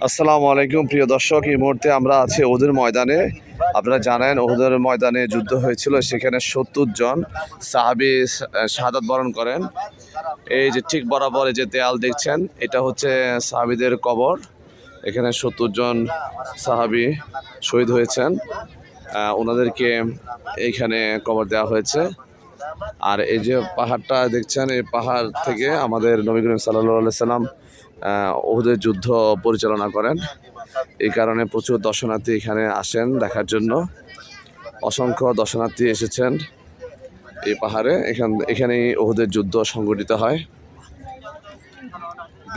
আসসালামু আলাইকুম প্রিয় দর্শক, এই মুহূর্তে আমরা আছি ওহুদের ময়দানে। আপনারা জানেন ওহুদের ময়দানে যুদ্ধ হয়েছিল, সেখানে 70 জন সাহাবী শাহাদাত বরণ করেন। এই যে ঠিক বরাবর যে দেয়াল দেখছেন, এটা হচ্ছে সাহাবীদের কবর। এখানে 70 জন সাহাবী শহীদ হয়েছেন, ওনাদেরকে এইখানে কবর দেওয়া হয়েছে। আর এই যে পাহাড়টা দেখছেন, এই পাহাড় থেকে আমাদের নবী করিম সাল্লাল্লাহু আলাইহি সাল্লাম ওহুদের যুদ্ধ পরিচালনা করেন। এই কারণে প্রচুর দর্শনার্থী এখানে আসেন দেখার জন্য। অসংখ্য দর্শনার্থী এসেছেন এই পাহাড়ে। এখানেই ওহুদের যুদ্ধ সংঘটিত হয়।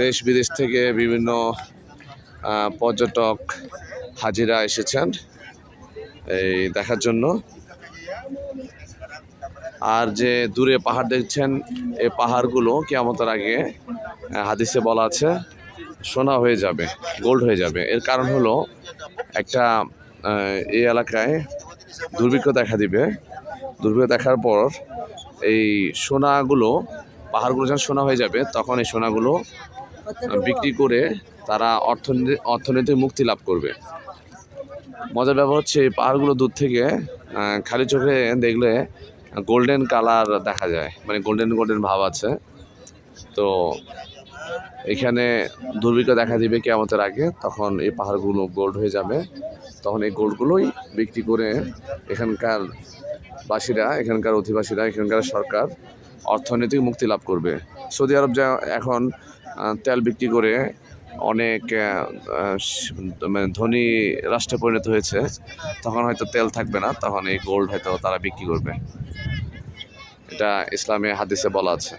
দেশ বিদেশ থেকে বিভিন্ন পর্যটক হাজিরা এসেছেন এই দেখার জন্য। আর যে দূরে পাহাড় দেখছেন, এই পাহাড়গুলো কিয়ামতের আগে হাদিসে বলা আছে সোনা হয়ে যাবে, গোল্ড হয়ে যাবে। এর কারণ হলো একটা এই এলাকায় দুর্ভিক্ষ দেখা দিবে। দুর্ভিক্ষ দেখার পর এই সোনাগুলো, পাহাড়গুলো যখন সোনা হয়ে যাবে, তখন এই সোনাগুলো বিক্রি করে তারা অর্থনৈতিক মুক্তি লাভ করবে। মজার ব্যাপার হচ্ছে এই পাহাড়গুলো দূর থেকে খালি চোখে দেখলে গোল্ডেন কালার দেখা যায়, মানে গোল্ডেন ভাব আছে। তো এখানে দুর্ভিক্ষ দেখা দিবে কিয়ামতের আগে, তখন এই পাহাড়গুলো গোল্ড হয়ে যাবে। তখন এই গোল্ডগুলোই বিক্রি করে এখানকার বাসীরা, এখানকার অধিবাসীরা, এখানকার সরকার অর্থনৈতিক মুক্তি লাভ করবে। সৌদি আরব যা এখন তেল বিক্রি করে অনেক মানে ধনী রাষ্ট্রে পরিণত হয়েছে, তখন হয়তো তেল থাকবে না, তখন এই গোল্ড হয়তো তারা বিক্রি করবে। এটা ইসলামে হাদিসে বলা আছে।